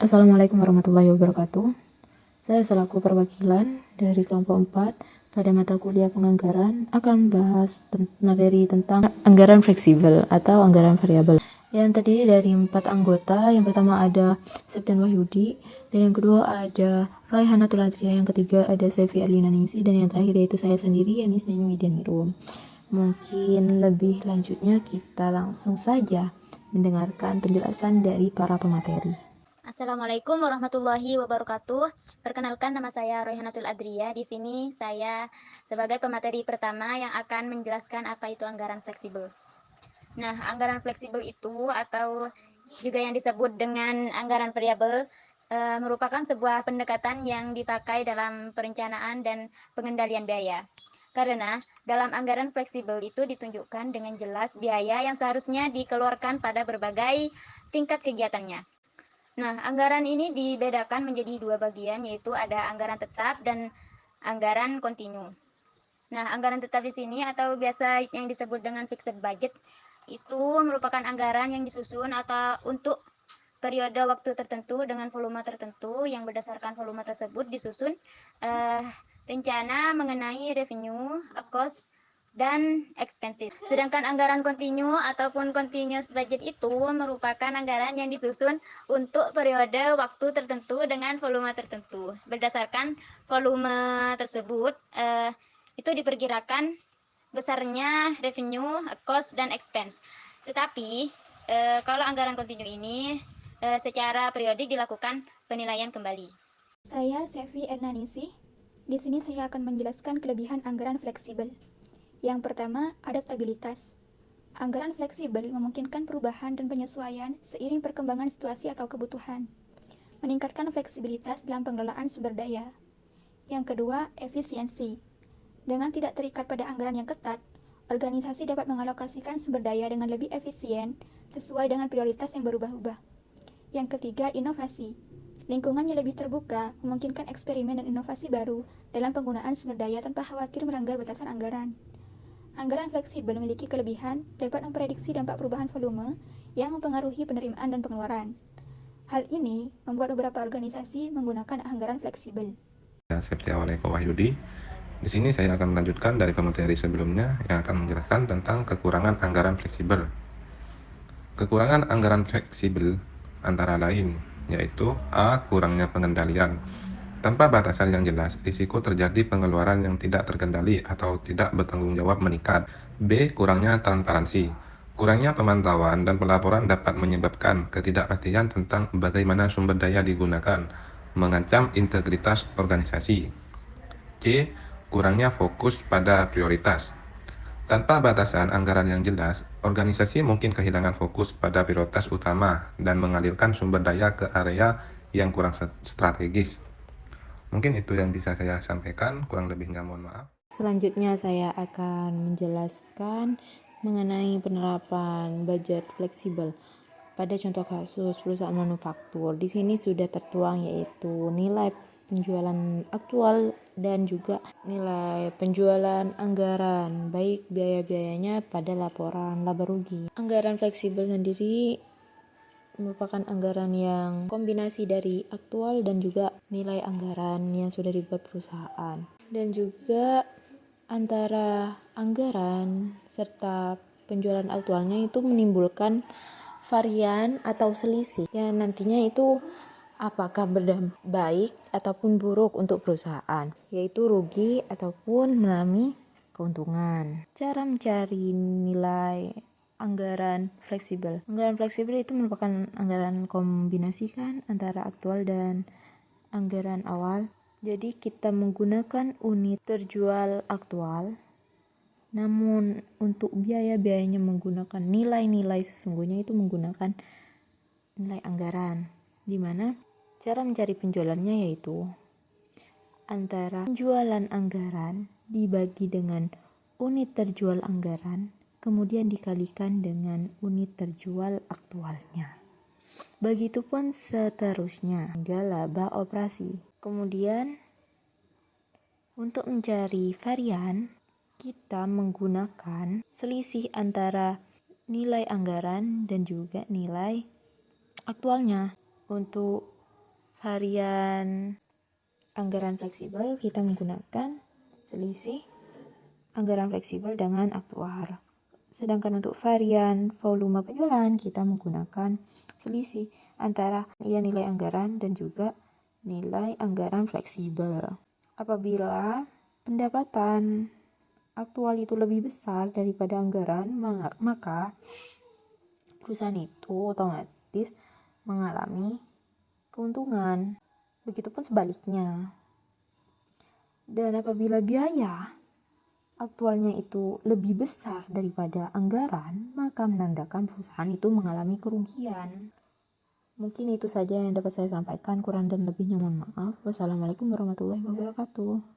Assalamualaikum warahmatullahi wabarakatuh. Saya selaku perwakilan dari kelompok 4 pada mata kuliah penganggaran akan membahas materi tentang anggaran fleksibel atau anggaran variabel yang terdiri dari 4 anggota. Yang pertama ada Septian Wahyudi, dan yang kedua ada Raihanatul Adria, yang ketiga ada Sevi Arlina Ningsi, dan yang terakhir yaitu saya sendiri, Yanis Nenyu Widianirum. Mungkin lebih lanjutnya kita langsung saja mendengarkan penjelasan dari para pemateri. Assalamualaikum warahmatullahi wabarakatuh. Perkenalkan, nama saya Royhanatul Adria. Di sini saya sebagai pemateri pertama yang akan menjelaskan apa itu anggaran fleksibel. Nah, anggaran fleksibel itu atau juga yang disebut dengan anggaran variabel merupakan sebuah pendekatan yang dipakai dalam perencanaan dan pengendalian biaya. Karena dalam anggaran fleksibel itu ditunjukkan dengan jelas biaya yang seharusnya dikeluarkan pada berbagai tingkat kegiatannya. Nah, anggaran ini dibedakan menjadi dua bagian, yaitu ada anggaran tetap dan anggaran kontinu. Nah, anggaran tetap di sini atau biasa yang disebut dengan fixed budget itu merupakan anggaran yang disusun atau untuk periode waktu tertentu dengan volume tertentu yang berdasarkan volume tersebut disusun rencana mengenai revenue, cost, dan expenses. Sedangkan anggaran kontinu ataupun continuous budget itu merupakan anggaran yang disusun untuk periode waktu tertentu dengan volume tertentu. Berdasarkan volume tersebut, itu diperkirakan besarnya revenue, cost, dan expense. Tetapi kalau anggaran kontinu ini secara periodik dilakukan penilaian kembali. Saya Sevi Ernanisi. Di sini saya akan menjelaskan kelebihan anggaran fleksibel. Yang pertama, adaptabilitas. Anggaran fleksibel memungkinkan perubahan dan penyesuaian seiring perkembangan situasi atau kebutuhan, meningkatkan fleksibilitas dalam pengelolaan sumber daya. Yang kedua, efisiensi. Dengan tidak terikat pada anggaran yang ketat, organisasi dapat mengalokasikan sumber daya dengan lebih efisien sesuai dengan prioritas yang berubah-ubah. Yang ketiga, inovasi. Lingkungannya lebih terbuka, memungkinkan eksperimen dan inovasi baru dalam penggunaan sumber daya tanpa khawatir melanggar batasan anggaran. Anggaran fleksibel memiliki kelebihan dapat memprediksi dampak perubahan volume yang mempengaruhi penerimaan dan pengeluaran. Hal ini membuat beberapa organisasi menggunakan anggaran fleksibel. Septian Wahyudi. Di sini saya akan melanjutkan dari pemateri sebelumnya yang akan menjelaskan tentang kekurangan anggaran fleksibel. Kekurangan anggaran fleksibel antara lain yaitu A. Kurangnya pengendalian. Tanpa batasan yang jelas, risiko terjadi pengeluaran yang tidak terkendali atau tidak bertanggung jawab meningkat. B. Kurangnya transparansi. Kurangnya pemantauan dan pelaporan dapat menyebabkan ketidakpastian tentang bagaimana sumber daya digunakan, mengancam integritas organisasi. C. Kurangnya fokus pada prioritas. Tanpa batasan anggaran yang jelas, organisasi mungkin kehilangan fokus pada prioritas utama dan mengalirkan sumber daya ke area yang kurang strategis. Mungkin itu yang bisa saya sampaikan, kurang lebihnya mohon maaf. Selanjutnya saya akan menjelaskan mengenai penerapan budget fleksibel pada contoh kasus perusahaan manufaktur. Di sini sudah tertuang yaitu nilai penjualan aktual dan juga nilai penjualan anggaran, baik biaya-biayanya pada laporan laba rugi. Anggaran fleksibel sendiri merupakan anggaran yang kombinasi dari aktual dan juga nilai anggaran yang sudah dibuat perusahaan. Dan juga antara anggaran serta penjualan aktualnya itu menimbulkan varian atau selisih yang nantinya itu apakah berdampak baik ataupun buruk untuk perusahaan, yaitu rugi ataupun mengalami keuntungan. Cara mencari nilai anggaran fleksibel. Anggaran fleksibel itu merupakan anggaran kombinasikan antara aktual dan anggaran awal. Jadi kita menggunakan unit terjual aktual, namun untuk biaya-biayanya menggunakan nilai-nilai sesungguhnya itu menggunakan nilai anggaran, di mana cara mencari penjualannya yaitu antara penjualan anggaran dibagi dengan unit terjual anggaran, kemudian dikalikan dengan unit terjual aktualnya. Begitupun seterusnya hingga laba operasi. Kemudian untuk mencari varian, kita menggunakan selisih antara nilai anggaran dan juga nilai aktualnya. Untuk varian anggaran fleksibel, kita menggunakan selisih anggaran fleksibel dengan aktuar. Sedangkan untuk varian volume penjualan, kita menggunakan selisih antara nilai anggaran dan juga nilai anggaran fleksibel. Apabila pendapatan aktual itu lebih besar daripada anggaran, maka perusahaan itu otomatis mengalami keuntungan. Begitupun sebaliknya. Dan apabila biaya aktualnya itu lebih besar daripada anggaran, maka menandakan perusahaan itu mengalami kerugian. Mungkin itu saja yang dapat saya sampaikan, kurang dan lebihnya mohon maaf. Wassalamualaikum warahmatullahi wabarakatuh.